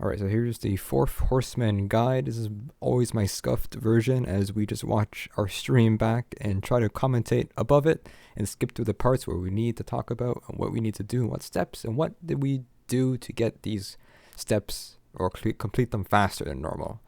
Alright, so here's the fourth Horseman guide. This is always my scuffed version as we just watch our stream back and try to commentate above it and skip through the parts where we need to talk about what we need to do, what steps, and what did we do to get these steps or complete them faster than normal,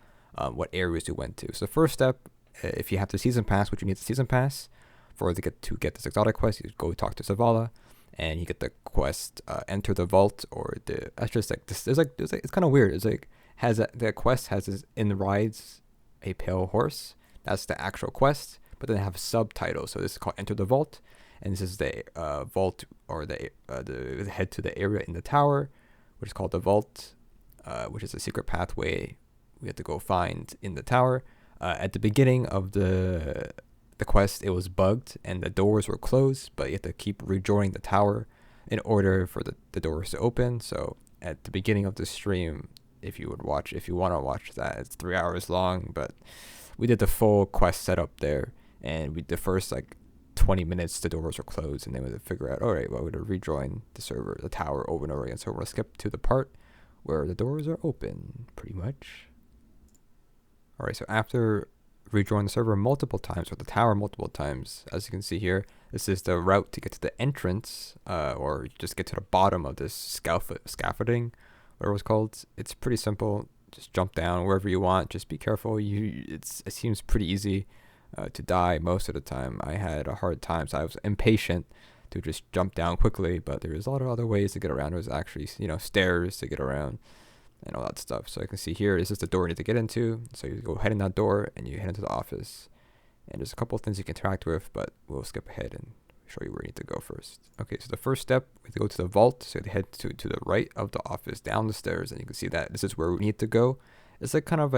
what areas we went to. So the first step, if you have the season pass, which you need the season pass for to get this exotic quest, you go talk to Zavala. And you get the quest, enter the vault, or that's just like this. It's kind of weird. It's like the quest has this in rides a pale horse. That's the actual quest, but then they have subtitles. So this is called enter the vault, and this is the vault or the head to the area in the tower, which is called the vault, which is a secret pathway we have to go find in the tower. At the beginning of the quest, it was bugged and the doors were closed, but you have to keep rejoining the tower in order for the doors to open. So at the beginning of the stream, if you want to watch that, it's 3 hours long, but we did the full quest setup there, and the first like 20 minutes the doors were closed, and then we had to figure out, all right, well, we're going to rejoin the tower over and over again. So we're going to skip to the part where the doors are open, pretty much. All right, so after rejoin the server multiple times, or the tower multiple times, as you can see here, this is the route to get to the entrance, or just get to the bottom of this scaffolding, whatever it's called. It's pretty simple. Just jump down wherever you want. Just be careful. It seems pretty easy to die most of the time. I had a hard time, so I was impatient to just jump down quickly, but there's a lot of other ways to get around. There's actually stairs to get around and all that stuff. So I can see here, this is the door you need to get into. So you go head in that door and you head into the office. And there's a couple of things you can interact with, but we'll skip ahead and show you where you need to go first. Okay, so the first step, we have to go to the vault. So you head to the right of the office, down the stairs, and you can see that this is where we need to go. It's like kind of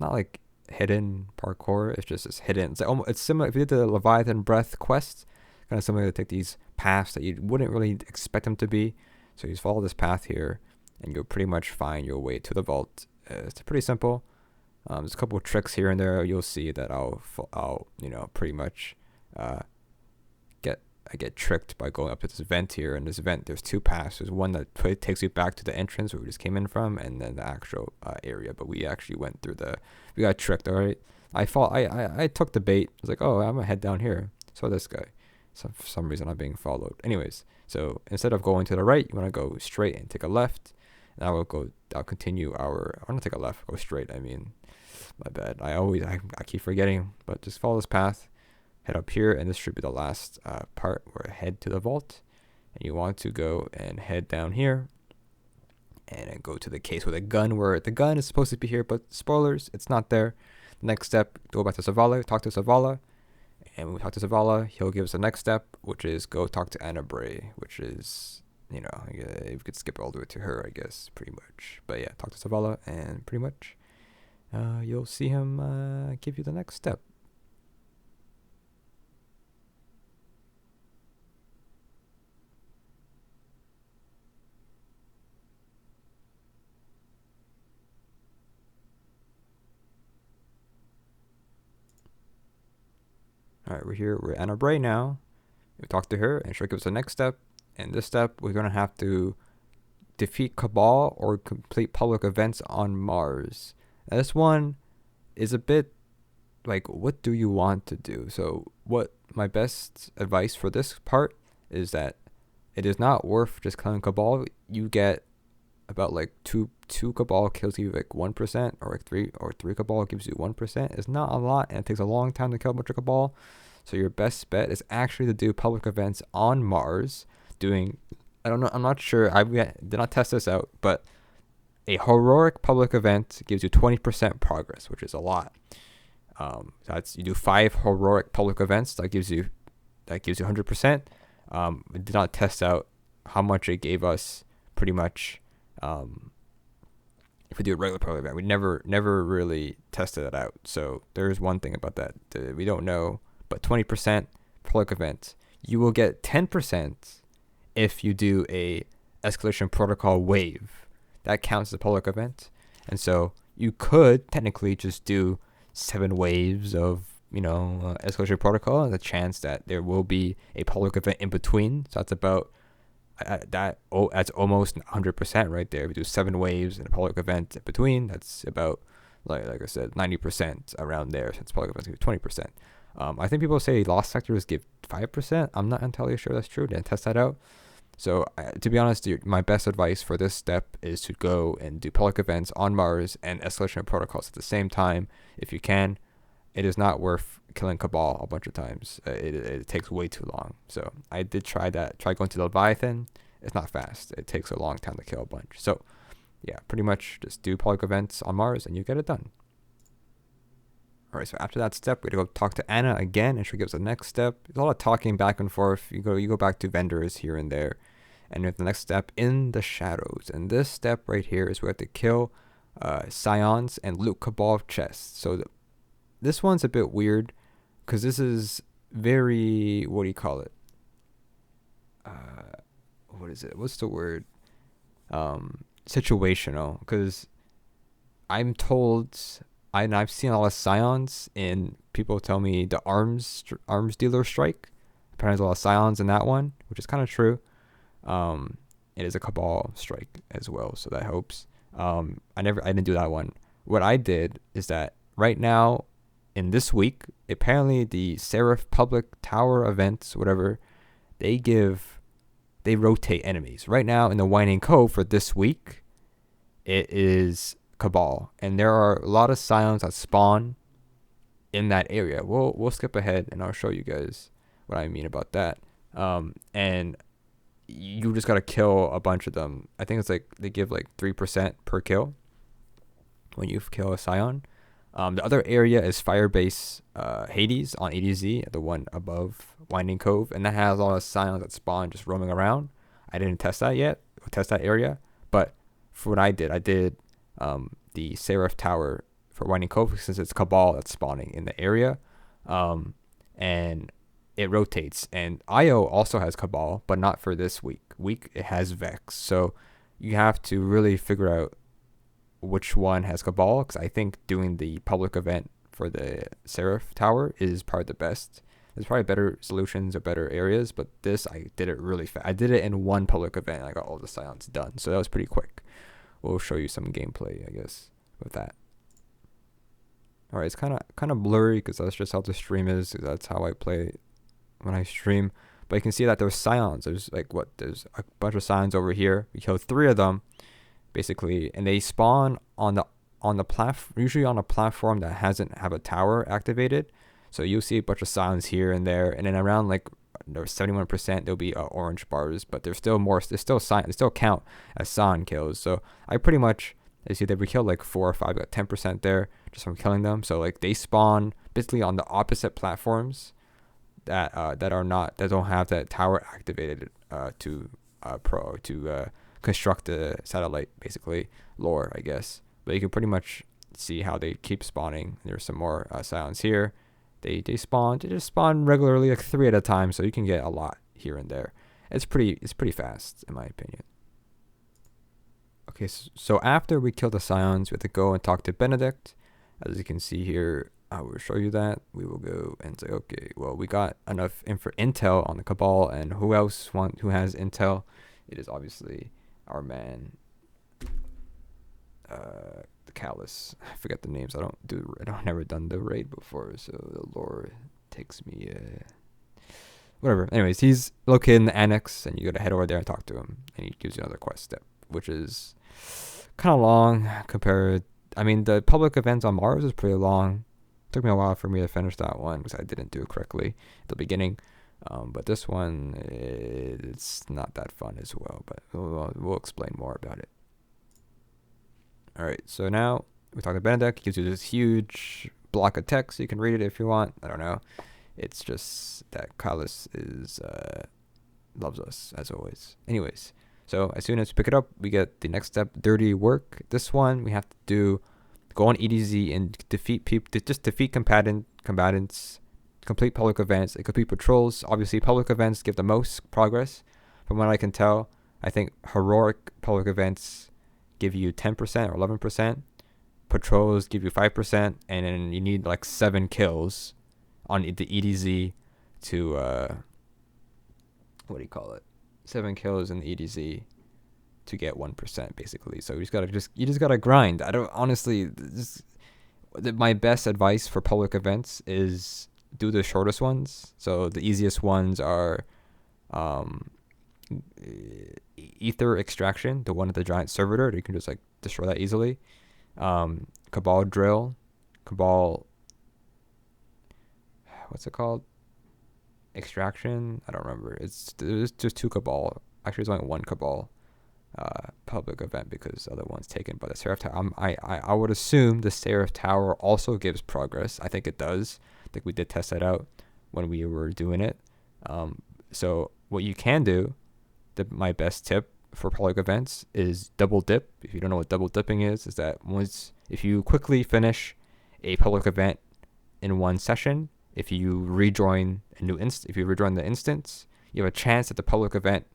not like hidden parkour. It's just hidden. It's like it's similar. If you did the Leviathan Breath quest, kind of similar to take these paths that you wouldn't really expect them to be. So you just follow this path here, and you'll pretty much find your way to the vault. It's pretty simple. There's a couple of tricks here and there. You'll see that I'll pretty much get tricked by going up to this vent here. And this vent, there's two paths. There's one that takes you back to the entrance where we just came in from, and then the actual area. But we actually went through we got tricked. All right, I took the bait. I was like, oh, I'm gonna head down here. So this guy, for some reason, I'm being followed. Anyways, so instead of going to the right, you want to go straight and take a left. And I'll continue I'm gonna take a left, go straight. I mean, my bad. I keep forgetting, but just follow this path, head up here, and this should be the last part where head to the vault. And you want to go and head down here and then go to the case with a gun, where the gun is supposed to be here, but spoilers, it's not there. The next step, go back to Zavala, talk to Zavala, and when we talk to Zavala, he'll give us the next step, which is go talk to Bray, which is, you could skip all the way to her, I guess, pretty much. But yeah, talk to Zavala, and pretty much you'll see him give you the next step. All right, we're here. We're at Bray now. We talk to her, and she'll give us the next step. And this step, we're going to have to defeat Cabal or complete public events on Mars. Now, this one is a bit like, what do you want to do? So what my best advice for this part is that it is not worth just killing Cabal. You get about like two Cabal kills you like 1%, or like three Cabal gives you 1%. It's not a lot, and it takes a long time to kill a bunch of Cabal. So your best bet is actually to do public events on Mars, I don't know, I'm not sure, I did not test this out, but a heroic public event gives you 20% progress, which is a lot. You do 5 heroic public events, that gives you 100%. We did not test out how much it gave us, pretty much. If we do a regular public event, we never really tested it out. So there's one thing about that we don't know, but 20% public event, you will get 10% if you do a escalation protocol wave. That counts as a public event. And so you could technically just do 7 waves of escalation protocol, and the chance that there will be a public event in between. So that's about That's almost 100% right there. If we do 7 waves and a public event in between, that's about, like I said, 90% around there, since public events give 20%. I think people say lost sectors give 5%. I'm not entirely sure that's true. Didn't test that out. So to be honest, my best advice for this step is to go and do public events on Mars and escalation of protocols at the same time if you can. It is not worth killing Cabal a bunch of times. It takes way too long. So I did try that. Try going to the Leviathan. It's not fast. It takes a long time to kill a bunch. So yeah, pretty much just do public events on Mars and you get it done. All right, so after that step, we gotta go talk to Anna again, and she'll give us the next step. There's a lot of talking back and forth. You go back to vendors here and there, and we have the next step in the shadows. And this step right here is where we have to kill Psions and loot Cabal chests. So this one's a bit weird because this is very, what do you call it? What is it? What's the word? Situational. Because I'm told. I've seen a lot of Psions, and people tell me the arms dealer strike. Apparently there's a lot of Psions in that one, which is kind of true. It is a Cabal strike as well, so that helps. I didn't do that one. What I did is that right now, in this week, apparently the Seraph Public Tower Events, whatever, they rotate enemies. Right now in the Winding Cove for this week, it is Cabal, and there are a lot of Psions that spawn in that area. We'll skip ahead and I'll show you guys what I mean about that. And you just gotta kill a bunch of them. I think it's like they give like 3% per kill when you kill a Psion. The other area is Firebase Hades on EDZ, the one above Winding Cove, and that has a lot of Psions that spawn just roaming around. I didn't test that yet, test that area, but for what I did the Seraph Tower for Winding Cove, since it's Cabal that's spawning in the area, and it rotates. And IO also has Cabal, but not for this week it has Vex. So you have to really figure out which one has Cabal, because I think doing the public event for the Seraph Tower is probably the best. There's probably better solutions or better areas, but this, I did it really fast. I did it in one public event and I got all the Psions done, so that was pretty quick. We'll show you some gameplay, I guess, with that. All right, it's kind of blurry because that's just how the stream is. That's how I play when I stream. But you can see that there's Psions. There's there's a bunch of Psions over here. We killed 3 of them, basically, and they spawn on the usually on a platform that hasn't have a tower activated. So you'll see a bunch of Psions here and there, and then around like there's 71%, there'll be orange bars, but there's still more. There's still Psion. They still count as Psion kills. So I pretty much, you see that we killed like 4 or 5, got 10% there just from killing them. So like they spawn basically on the opposite platforms that don't have that tower activated to construct the satellite, basically lore, I guess. But you can pretty much see how they keep spawning. There's some more Psions here. They just spawn regularly, like 3 at a time, so you can get a lot here and there. It's pretty fast, in my opinion. Okay, so after we kill the Psions, we have to go and talk to Benedict. As you can see here, I will show you that. We will go and say, okay, well, we got enough intel on the Cabal, and who has intel? It is obviously our man, the Callus. I forget the names. I've never done the raid before, so the lore takes me whatever. Anyways, he's located in the Annex, and you gotta head over there and talk to him, and he gives you another quest step, which is kind of long compared. I mean, the public events on Mars is pretty long. It took me a while for me to finish that one because I didn't do it correctly at the beginning. But this one, it's not that fun as well, but we'll explain more about it. All right, so now we talk to Benedict. He gives you this huge block of text. You can read it if you want. I don't know. It's just that Callus loves us, as always. Anyways, so as soon as we pick it up, we get the next step, dirty work. This one, we have to go on EDZ and defeat people, just defeat combatants, complete public events, and complete patrols. Obviously, public events give the most progress. From what I can tell, I think heroic public events give you 10% or 11%. Patrols give you 5%, and then you need like 7 kills on the EDZ to what do you call it? 7 kills in the EDZ to get 1% basically. So you just gotta grind. I don't honestly. My best advice for public events is do the shortest ones. So the easiest ones are ether extraction, the one at the giant servitor. You can just like destroy that easily. Cabal drill, Cabal. What's it called? Extraction. I don't remember. There's just 2 Cabal. Actually, there's only 1 Cabal public event because the other one's taken by the Seraph Tower. I would assume the Seraph Tower also gives progress. I think it does. I think we did test that out when we were doing it. So what you can do, my best tip for public events is double dip. If you don't know what double dipping is that if you quickly finish a public event in one session, if you rejoin the instance, you have a chance that the public event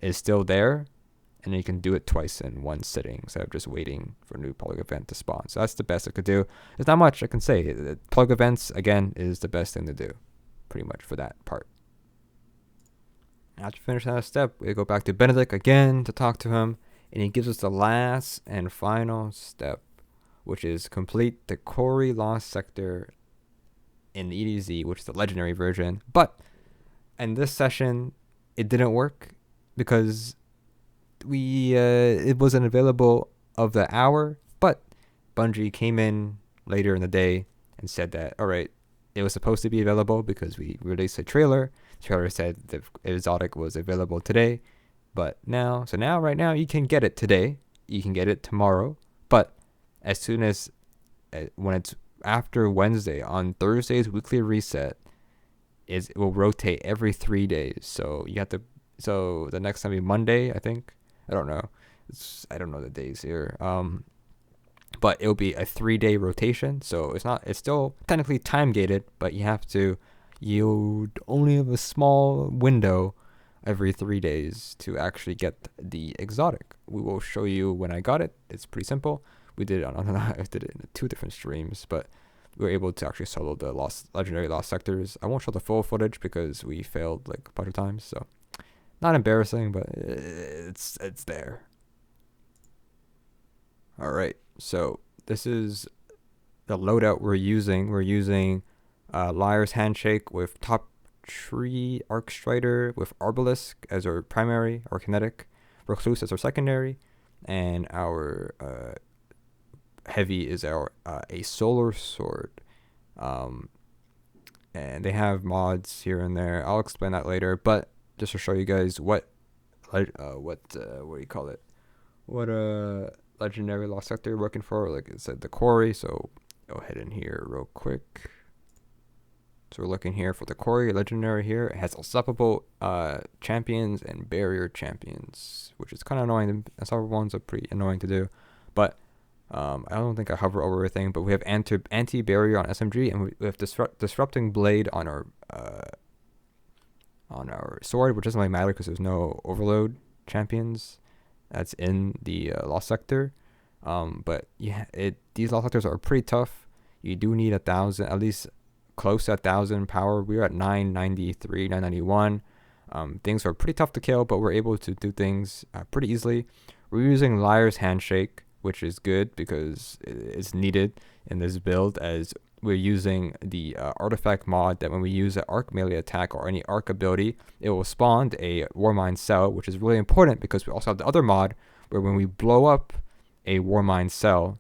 is still there, and then you can do it twice in one sitting instead of just waiting for a new public event to spawn. So that's the best I could do. There's not much I can say. Public events, again, is the best thing to do, pretty much for that part. After finishing that step, we go back to Benedict again to talk to him, and he gives us the last and final step, which is complete the Quarry Lost Sector in the EDZ, which is the legendary version. But in this session, it didn't work because it wasn't available of the hour. But Bungie came in later in the day and said that, all right, it was supposed to be available because we released a trailer. The trailer said the exotic was available today, but right now you can get it today. You can get it tomorrow, but as soon as when it's after Wednesday, on Thursday's weekly reset, it will rotate every 3 days. So so the next time will be Monday, I think. I don't know. I don't know the days here. But it'll be a 3-day rotation. So it's still technically time gated, but you only have a small window every 3 days to actually get the exotic. We will show you when I got it. It's pretty simple. We did it I did it in 2 different streams, but we were able to actually solo the legendary lost sectors. I won't show the full footage because we failed like a bunch of times, so not embarrassing, but it's there. All right, so this is the loadout we're using. We're using Liar's Handshake with Top Tree Arc Strider with Arbalisk as our primary, our kinetic, Recluse as our secondary, and our heavy is our a solar sword. And they have mods here and there. I'll explain that later, but just to show you guys what do you call it? What legendary lost sector you're working for, like it said, the Quarry. So go ahead in here real quick. So we're looking here for the Quarry legendary here. It has unstoppable champions and barrier champions, which is kind of annoying. The unstoppable ones are pretty annoying to do, but I don't think I hover over everything. But we have anti-barrier on SMG, and we have disrupting blade on our sword, which doesn't really matter because there's no overload champions that's in the lost sector. But yeah, these lost sectors are pretty tough. You do need 1,000, at least close to 1,000 power. We're at 993, 991. Things are pretty tough to kill, but we're able to do things pretty easily. We're using Liar's Handshake, which is good because it's needed in this build, as we're using the artifact mod that when we use an arc melee attack or any arc ability, it will spawn a Warmind cell, which is really important because we also have the other mod where when we blow up a Warmind cell,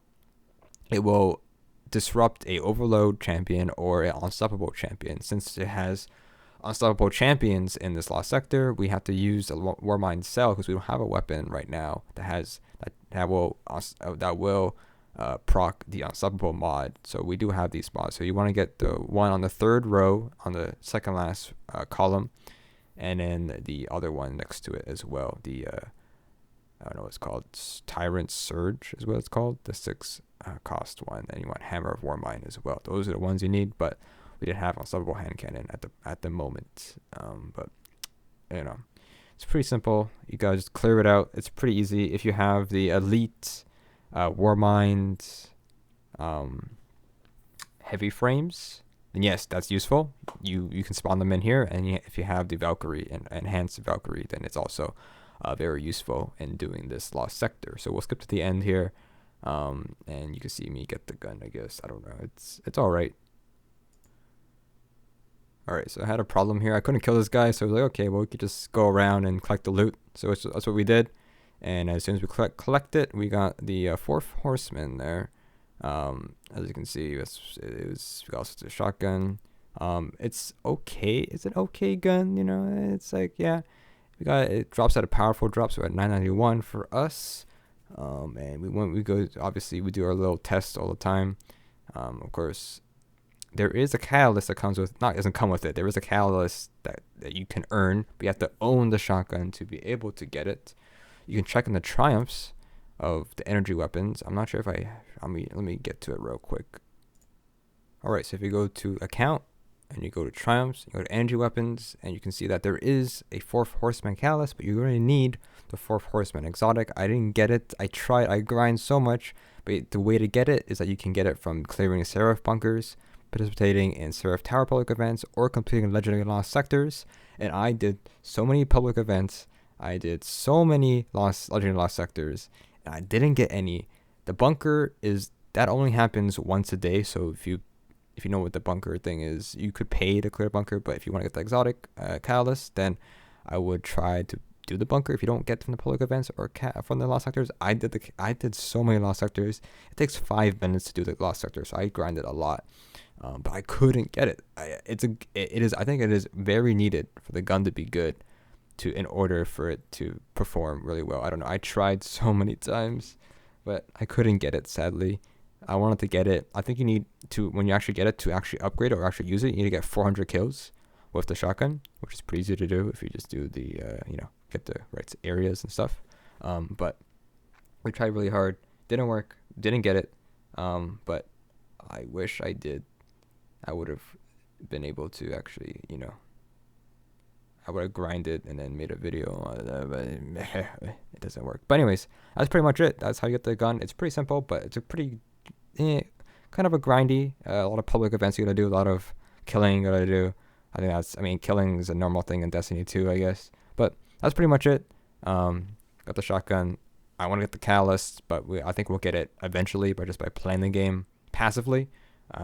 it will disrupt a overload champion or an unstoppable champion. Since it has unstoppable champions in this lost sector, we have to use a Warmind cell because we don't have a weapon right now that will proc the unstoppable mod. So we do have these mods. So you want to get the one on the 3rd row on the second last column, and then the other one next to it as well. The I don't know what it's called. Tyrant Surge is what it's called. The 6 cost one. And you want Hammer of Warmind as well. Those are the ones you need, but we didn't have unstoppable hand cannon at the moment. But it's pretty simple. You guys clear it out. It's pretty easy. If you have the elite Warmind heavy frames, then yes, that's useful. You can spawn them in here, and if you have the Valkyrie and enhanced Valkyrie, then it's also very useful in doing this lost sector. So we'll skip to the end here, and you can see me get the gun. I guess I don't know. It's all right. All right, so I had a problem here. I couldn't kill this guy, so I was like, okay, well, we could just go around and collect the loot. So that's what we did. And as soon as we collect it, we got the fourth Horseman there. As you can see, we got the shotgun. It's okay. It's an okay gun, you know. It's like, yeah, it drops at a powerful drop, so at 991 for us. And we go, obviously we do our little test all the time. Of course, there is a catalyst that doesn't come with it. There is a catalyst that you can earn, but you have to own the shotgun to be able to get it. You can check in the triumphs of the energy weapons. I'm not sure if let me get to it real quick. All right, so if you go to account and you go to triumphs, you go to energy weapons, and you can see that there is a fourth Horseman catalyst, but you really need the fourth Horseman exotic. I didn't get it. I tried. I grind so much, but the way to get it is that you can get it from clearing Seraph bunkers, participating in Seraph Tower public events, or completing legendary lost sectors. And I did so many public events. I did so many legendary lost sectors, and I didn't get any. The bunker that only happens once a day. So if you know what the bunker thing is, you could pay to clear bunker. But if you want to get the exotic catalyst, then I would try to do the bunker. If you don't get from the public events or from the lost sectors, I did so many lost sectors. It takes 5 minutes to do the lost sector, so I grinded a lot. But I couldn't get it. I think it is very needed for the gun to be good, in order for it to perform really well. I don't know. I tried so many times, but I couldn't get it, sadly. I wanted to get it. I think you need to, when you actually get it, to actually upgrade it or actually use it, you need to get 400 kills with the shotgun, which is pretty easy to do if you just do the, get the right areas and stuff. But we tried really hard. Didn't work. Didn't get it. But I wish I did. I would have been able to actually, I would have grinded and then made a video on it, but it doesn't work. But anyways, that's pretty much it. That's how you get the gun. It's pretty simple, but it's a pretty kind of a grindy. A lot of public events you gotta do, a lot of killing you gotta do. Killing is a normal thing in Destiny 2, I guess. But that's pretty much it. Got the shotgun. I want to get the catalyst, but I think we'll get it eventually, by playing the game passively.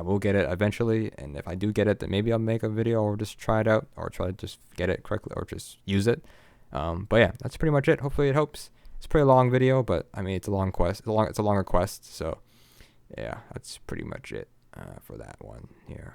We'll get it eventually, and if I do get it, then maybe I'll make a video or just try it out, or try to just get it correctly, or just use it. But yeah, that's pretty much it. Hopefully it helps. It's a pretty long video, but it's a long quest. It's a longer quest, so yeah, that's pretty much it for that one here.